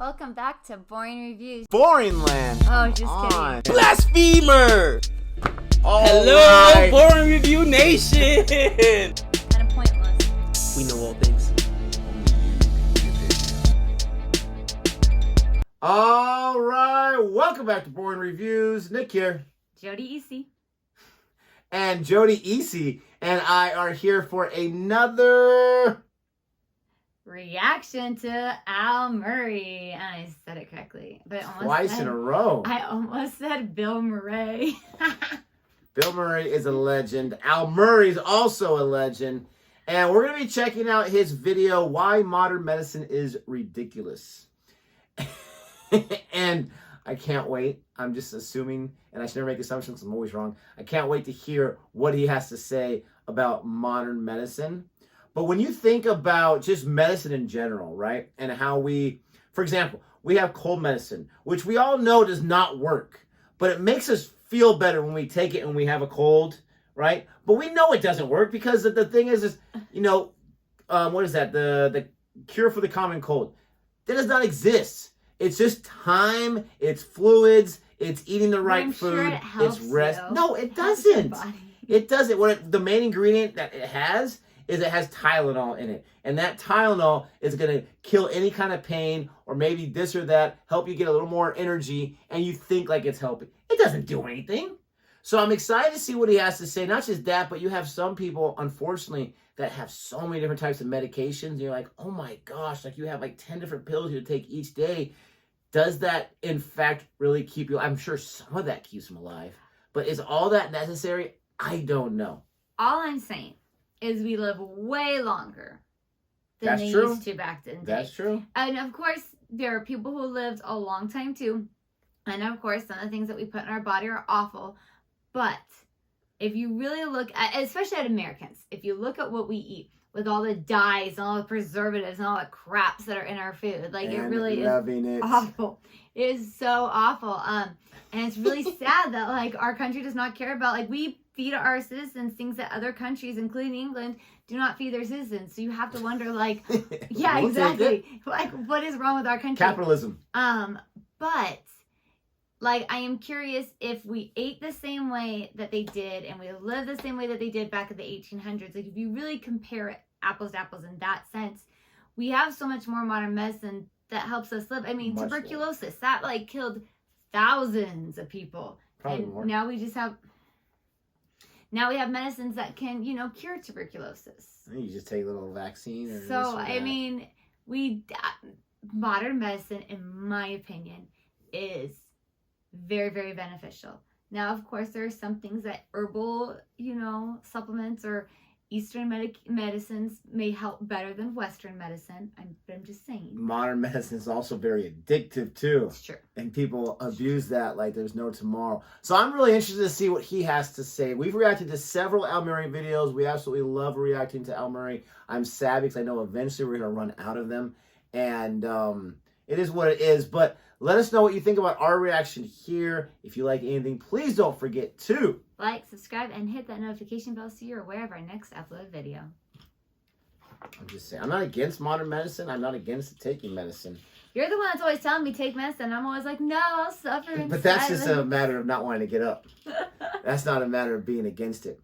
Welcome back to Boring Reviews. Boring land. Oh, just kidding. Blasphemer. Hello, right. Boring Review Nation. Kind of pointless. We know all things. All right, welcome back to Boring Reviews. Nick here. Jodi Easy. And Jodi Easy and I are here for another reaction to Al Murray. And I said it correctly, but twice in a row. I almost said Bill Murray. Bill Murray is a legend. Al Murray is also a legend. And we're going to be checking out his video, Why Modern Medicine is Ridiculous. And I can't wait. I'm just assuming, and I should never make assumptions because I'm always wrong. I can't wait to hear what he has to say about modern medicine. But when you think about just medicine in general, right? And how we, for example, we have cold medicine, which we all know does not work. But it makes us feel better when we take it and we have a cold, right? But we know it doesn't work because the thing is you know, what is that? The cure for the common cold. That does not exist. It's just time, it's fluids, it's eating the right food, it's rest. You. No, it doesn't. It doesn't. The main ingredient that it has is it has Tylenol in it. And that Tylenol is going to kill any kind of pain or maybe this or that, help you get a little more energy, and you think like it's helping. It doesn't do anything. So I'm excited to see what he has to say. Not just that, but you have some people, unfortunately, that have so many different types of medications. And you're like, oh my gosh, like you have like 10 different pills you take each day. Does that, in fact, really keep you? I'm sure some of that keeps them alive. But is all that necessary? I don't know. All I'm saying is we live way longer than That's they true. used to back in the day. That's true. And of course, there are people who lived a long time too. And of course, some of the things that we put in our body are awful. But if you really look at, especially at Americans, if you look at what we eat, with all the dyes and all the preservatives and all the craps that are in our food. Like, it really is awful. It is so awful. And it's really sad that, like, our country does not care about, like, we feed our citizens things that other countries, including England, do not feed their citizens. So you have to wonder, like, yeah, exactly. Like, what is wrong with our country? Capitalism. But, like, I am curious if we ate the same way that they did and we lived the same way that they did back in the 1800s. Like, if you really compare it apples to apples in that sense, we have so much more modern medicine that helps us live. I mean, much tuberculosis, that, like, killed thousands of people. Probably and more. Now we have medicines that can, you know, cure tuberculosis. You just take a little vaccine. Or so, I mean, modern medicine, in my opinion, is very, very beneficial. Now, of course, there are some things that herbal, you know, supplements or Eastern medicines may help better than Western medicine. I'm just saying. Modern medicine is also very addictive, too. It's true. And people abuse that like there's no tomorrow. So I'm really interested to see what he has to say. We've reacted to several Al Murray videos. We absolutely love reacting to Al Murray. I'm sad because I know eventually we're going to run out of them. And it is what it is. But let us know what you think about our reaction here. If you like anything, please don't forget to like, subscribe, and hit that notification bell so you're aware of our next upload video. I'm just saying, I'm not against modern medicine. I'm not against taking medicine. You're the one that's always telling me take medicine. I'm always like, no, I'll suffer in But that's silence. just a matter of not wanting to get up. That's not a matter of being against it.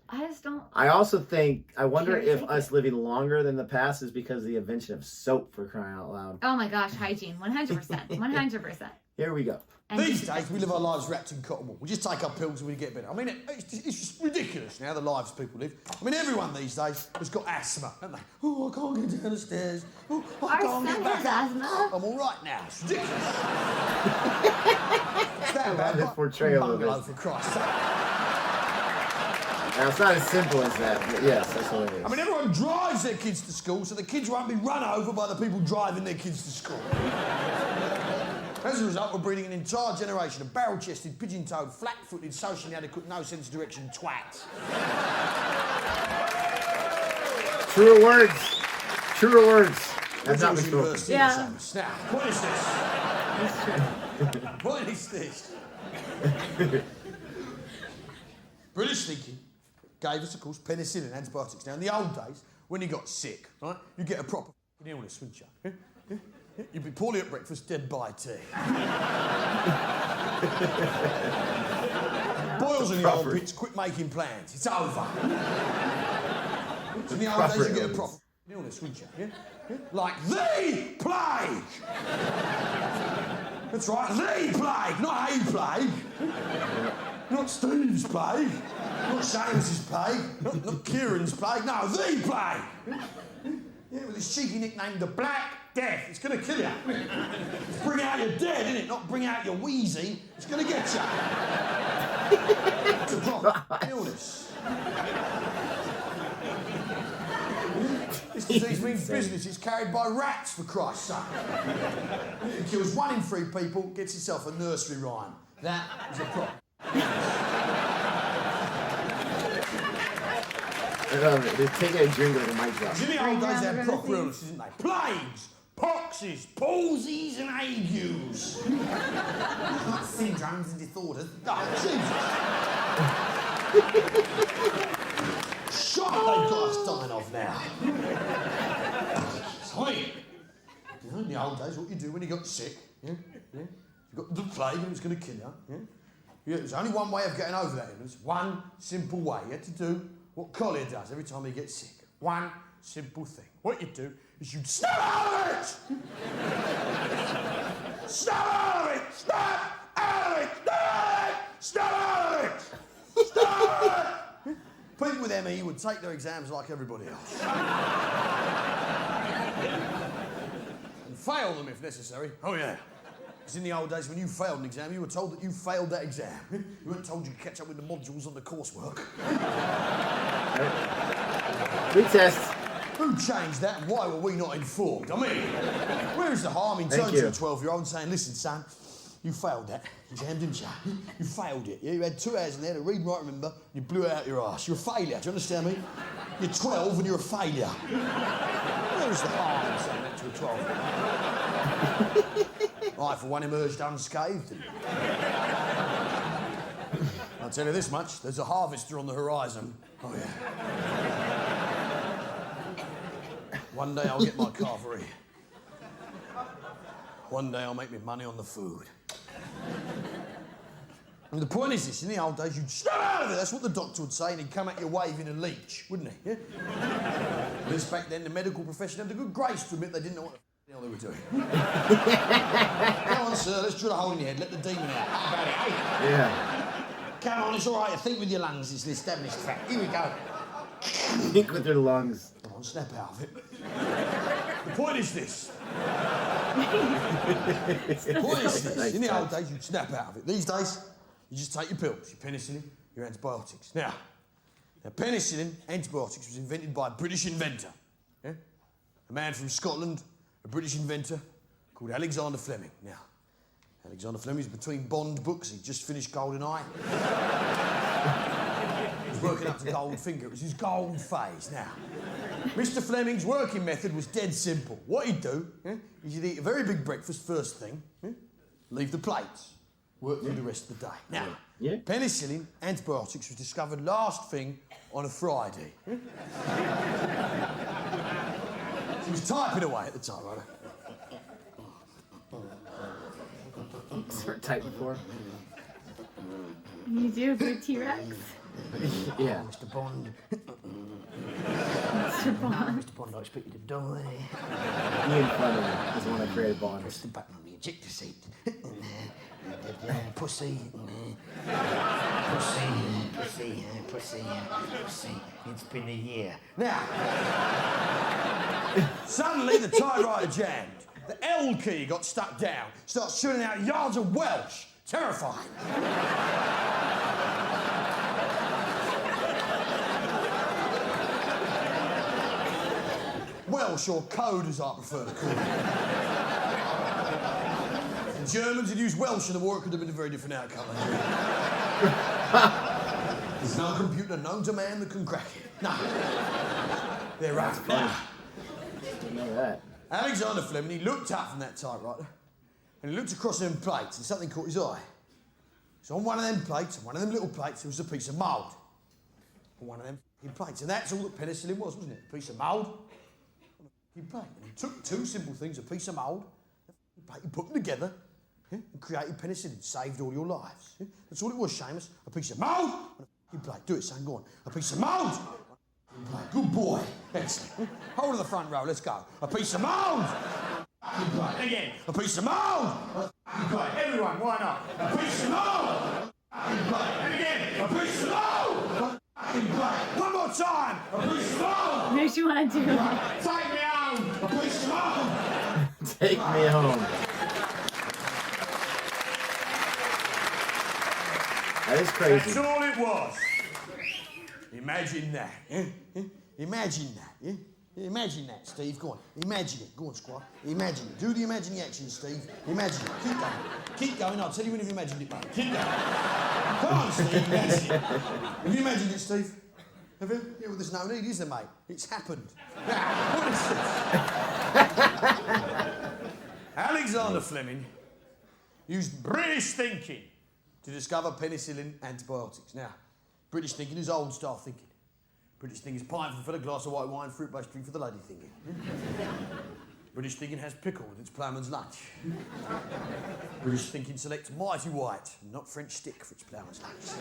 I just don't. I also think, I wonder if us living longer than the past is because of the invention of soap, for crying out loud. Oh my gosh, hygiene, 100%, 100%. Here we go. And these days, we live our lives wrapped in cotton wool. We just take our pills and we get better. I mean, it's just ridiculous now, the lives people live. I mean, everyone these days has got asthma, haven't they? Oh, I can't get down the stairs. Oh, I can't get back up. Asthma. I'm all right now. It's ridiculous. Stand That is portrayal of it. For Christ's sake. Now, it's not as simple as that, but yes, that's what it is. I mean, everyone drives their kids to school so the kids won't be run over by the people driving their kids to school. As a result, we're breeding an entire generation of barrel-chested, pigeon-toed, flat-footed, socially inadequate, no-sense-direction twats. Truer words. Truer words. That's not been spoken. Yeah. Now, what is this? What is this? British thinking gave us, of course, penicillin and antibiotics. Now, in the old days, when you got sick, right, you get a proper illness, wouldn't you? You'd be poorly at breakfast, dead by tea. Boils in the armpits, quit making plans. It's over. In the old days, you get a proper illness, wouldn't you? Yeah? Like the plague! That's right, the plague, not a plague. Not Steve's plague, not James's plague, not Kieran's plague, no, the plague! Yeah, with this cheeky nickname, the Black Death. It's going to kill you. It's bring out your dead, isn't it? Not bring out your wheezy. It's going to get you. It's a proper illness. This disease means business is carried by rats, for Christ's sake. It kills 1 in 3 people, gets itself a nursery rhyme. That is a problem. They're taking a drink like a mic drop. In the old days, they had proper illnesses, didn't they? Plagues, poxes, palsies, and agues. Not syndromes and disorders. Oh, Jesus. Shot they've got us dying of now. Sweet. You know, in the old days, what you do when you got sick, yeah? You got the plague and it was going to kill you, yeah? There's only one way of getting over that illness. One simple way. You had to do what Collier does every time he gets sick. One simple thing. What you do is you snap out of it! Snap out of it! Snap out of it! Snap out of it! Snap out of it! People with ME would take their exams like everybody else. And fail them if necessary. Oh yeah. Because in the old days, when you failed an exam, you were told that you failed that exam. You weren't told you could catch up with the modules on the coursework. Retest. Who changed that and why were we not informed? I mean, where is the harm in turning to a 12-year-old and saying, listen, son, you failed that exam, didn't you? You failed it. Yeah? You had 2 hours in there to read, write, remember, you blew it out your arse. You're a failure, do you understand me? You're 12 and you're a failure. Where is the harm in saying that to a 12-year-old? I, for one, emerged unscathed. I'll tell you this much, there's a harvester on the horizon. Oh, yeah. One day I'll get my carvery. One day I'll make me money on the food. And the point is this, in the old days, you'd snap out of it. That's what the doctor would say, and he'd come at you waving a leech, wouldn't he? Yeah? This back then, the medical profession had the good grace to admit they didn't know what the hell they were doing. Come on, sir, let's drill a hole in your head, let the demon out. How about it, eh? Yeah. Come on, it's all right, think with your lungs, it's an established fact. Here we go. Think with their lungs. Come on, snap out of it. The point is this. The point is this. In the old days, you'd snap out of it. These days, you just take your pills, your penicillin, your antibiotics. Now, penicillin, antibiotics, was invented by a British inventor. Yeah? A man from Scotland, a British inventor, called Alexander Fleming. Now, Alexander Fleming was between Bond books. He'd just finished GoldenEye. He was working up to Goldfinger. It was his gold phase. Now, Mr. Fleming's working method was dead simple. What he'd do is he'd eat a very big breakfast first thing, leave the plates, work through the rest of the day. Now, penicillin, antibiotics, was discovered last thing on a Friday. He was typing away at the time, right? Start typing for. You do for T-Rex? Yeah. Mr. Bond. Mr. Bond. Mr. Bond, I expect you to die. Me in front of him is the one I created Bond. Press the button on the ejector seat. Pussy. Pussy. It's been a year. Now, suddenly the typewriter jammed. The L key got stuck down. Starts shooting out yards of Welsh. Terrifying. Welsh, or code as I prefer to call it. The Germans had used Welsh in the war, it could have been a very different outcome. There's no computer known to man that can crack it. No. They're right. Now, Didn't know that. Alexander Fleming, he looked up from that typewriter and he looked across them plates and something caught his eye. So on one of them plates, on one of them little plates, there was a piece of mould. On one of them plates. And that's all that penicillin was, wasn't it? A piece of mould on a plate. And he took 2 simple things, a piece of mould You put them together, and created penicillin, saved all your lives. That's all it was, Seamus. A piece of mould and a plate. Do it, son, go on. A piece of mould. Good boy. Excellent. Hold of the front row, let's go. A piece of mould. Again, a piece of mould. Everyone, why not? A piece of mould. And again, a piece of mould. One more time. A piece of mould. Makes you want to do it. Take me home. A piece of mould. Take me home. That is crazy. That's all it was. Imagine that. Imagine that. Yeah? Imagine that, Steve. Go on. Imagine it. Go on, Squire. Imagine it. Do the imagining action, Steve. Imagine it. Keep going. Keep going. I'll tell you when you've imagined it, mate. Keep going. Come on, Steve. Imagine it. Have you imagined it, Steve? Have you? Yeah, well, there's no need, is there, mate? It's happened. What is it? Alexander Fleming used British thinking to discover penicillin antibiotics. Now, British thinking is old style thinking. British thinking is pint for the fella, glass of white wine, fruit-based drink for the lady thinking. British thinking has pickle with its ploughman's lunch. British thinking selects mighty white, not French stick for its ploughman's lunch.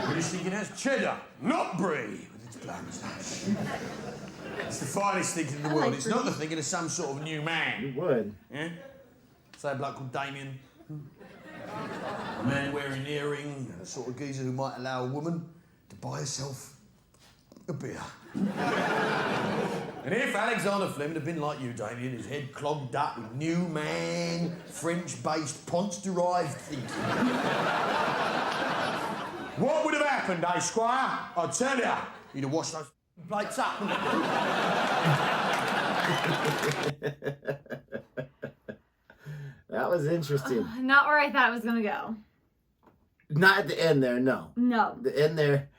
British thinking has cheddar, not brie, with its ploughman's lunch. It's the finest thinking in the world. It's not the thinking of some sort of new man. You would. Yeah? Say a bloke called Damien. A man wearing an earring, a sort of geezer who might allow a woman to buy herself a beer. And if Alexander Fleming had been like you, Damien, his head clogged up with new man, French-based, Ponce-derived thinking, what would have happened, eh, Squire? I tell you, he'd have washed those plates up. That was interesting. Not where I thought it was going to go. Not at the end there, no. No. The end there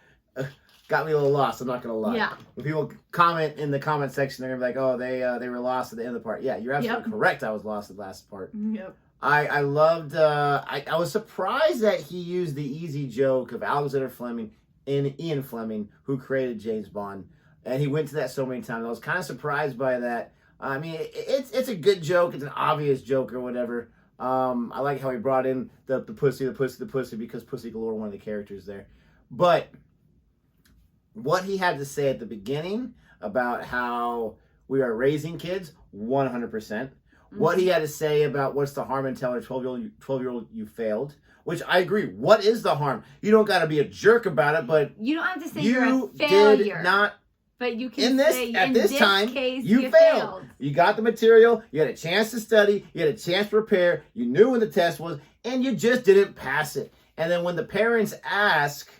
got me a little lost, I'm not going to lie. Yeah. When people comment in the comment section, they're going to be like, oh, they were lost at the end of the part. Yeah, you're absolutely correct. I was lost at the last part. Yep. I loved, I was surprised that he used the easy joke of Alexander Fleming and Ian Fleming, who created James Bond. And he went to that so many times. I was kind of surprised by that. I mean, it's a good joke. It's an obvious joke or whatever. I like how he brought in the pussy because Pussy Galore, one of the characters there. But what he had to say at the beginning about how we are raising kids, 100%. Mm-hmm. What he had to say about what's the harm in telling a 12-year-old you failed, which I agree. What is the harm? You don't got to be a jerk about it, but you don't have to say you're a failure. Did not. But you can say, at this time, case, you failed. You got the material, you had a chance to study, you had a chance to prepare, you knew when the test was, and you just didn't pass it. And then when the parents ask,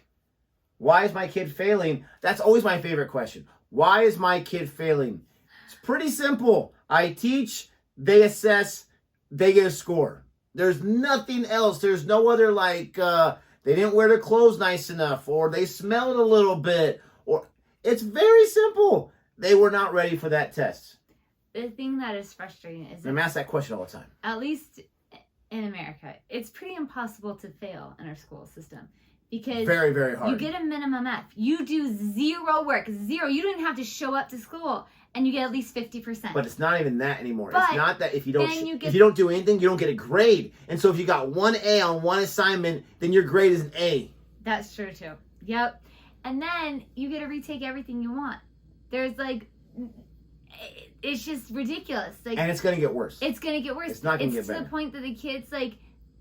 why is my kid failing? That's always my favorite question. Why is my kid failing? It's pretty simple. I teach, they assess, they get a score. There's nothing else. There's no other they didn't wear their clothes nice enough, or they smelled a little bit, or it's very simple. They were not ready for that test. The thing that is frustrating is I'm asked that question all the time. At least in America, it's pretty impossible to fail in our school system. Because very, very hard. You get a minimum F. You do zero work. Zero. You don't even have to show up to school. And you get at least 50%. But it's not even that anymore. But it's not that if you don't do anything, you don't get a grade. And so if you got one A on one assignment, then your grade is an A. That's true too. Yep. And then you get to retake everything you want. There's it's just ridiculous. And it's gonna get worse. It's gonna get worse. It's not gonna get better. It's to the point that the kids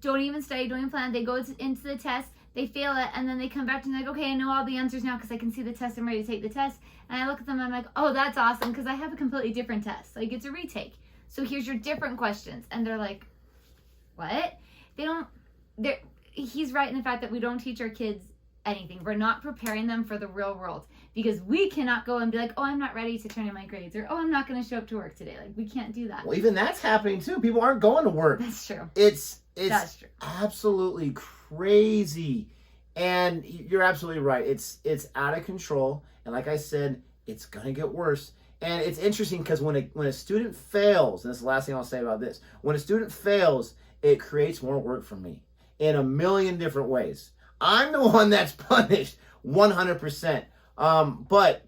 don't even study, don't even plan. They go into the test, they fail it, and then they come back to me okay, I know all the answers now because I can see the test. I'm ready to take the test. And I look at them and I'm like, oh, that's awesome because I have a completely different test. It's a retake. So here's your different questions. And they're like, what? He's right in the fact that we don't teach our kids anything. We're not preparing them for the real world because we cannot go and be like, oh, I'm not ready to turn in my grades, or oh, I'm not going to show up to work today. We can't do that. Well, even that's happening too. People aren't going to work. That's true. It's That's true. Absolutely crazy. And you're absolutely right. It's out of control. And like I said, it's going to get worse. And it's interesting because when a student fails, and this is the last thing I'll say about this, when a student fails, it creates more work for me in a million different ways. I'm the one that's punished 100%. But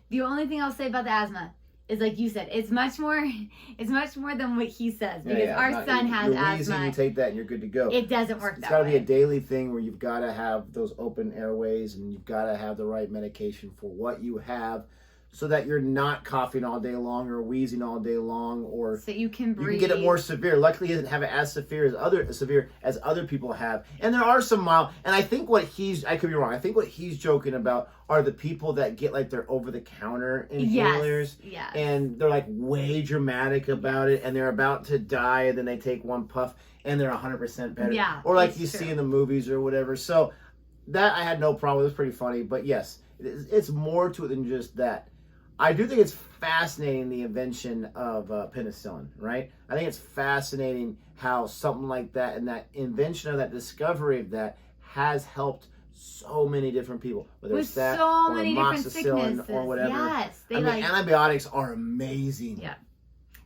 the only thing I'll say about the asthma, is like you said, it's much more than what he says, because Yeah, our not- son has you're wheezing, asthma. you take that and you're good to go. It doesn't work It's that got to way. be a daily thing where you've got to have those open airways and you've got to have the right medication for what you have, so that you're not coughing all day long or wheezing all day long, or So you can you breathe. can get it more severe. Luckily, he doesn't have it as severe as other people have. And there are some mild. And I think I could be wrong. I think what he's joking about are the people that get like their over-the-counter inhalers. Yes. And they're like way dramatic about it, and they're about to die, and then they take one puff and they're 100% better. Yeah, Or like it's you true. see in the movies or whatever. So that I had no problem. It was pretty funny. But yes, it's more to it than just that. I do think it's fascinating, the invention of penicillin, right? I think it's fascinating how something like that and that invention of that discovery of that has helped so many different people, whether With it's that so or many different amoxicillin sicknesses. or whatever. Yes, I mean, antibiotics are amazing. Yeah.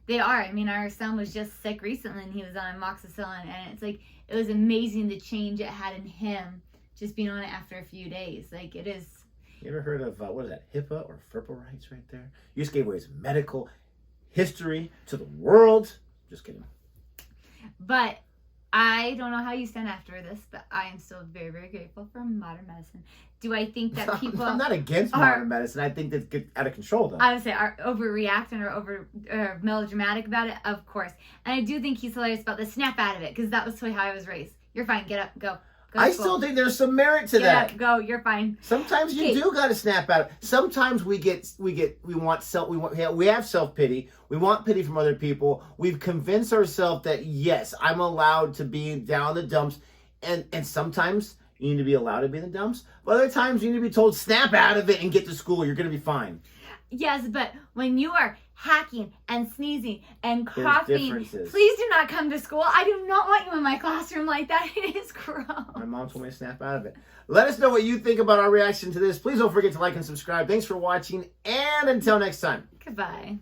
They are. I mean, our son was just sick recently, and he was on amoxicillin, and it's like, it was amazing the change it had in him just being on it after a few days. Like, it is. You ever heard of, what is that, HIPAA or FERPA rights right there? You just gave away his medical history to the world. Just kidding. But I don't know how you stand after this, but I am still very, very grateful for modern medicine. Do I think that people I'm not against modern medicine. I think that's get out of control, though. I would say are overreacting or over melodramatic about it? Of course. And I do think he's hilarious about the snap out of it, because that was totally how I was raised. You're fine. Get up. Go. Go to I school. still think there's some merit to Get that. up. Go. You're fine. Sometimes you Okay. do got to snap out. Sometimes we have self-pity. We want pity from other people. We've convinced ourselves that yes, I'm allowed to be down the dumps, and sometimes you need to be allowed to be in the dumps. But other times you need to be told, snap out of it and get to school. You're going to be fine. Yes, but when you are hacking and sneezing and coughing, differences. please do not come to school. I do not want you in my classroom like that. It is gross. My mom told me to snap out of it. Let us know what you think about our reaction to this. Please don't forget to like and subscribe. Thanks for watching, and until next time. Goodbye.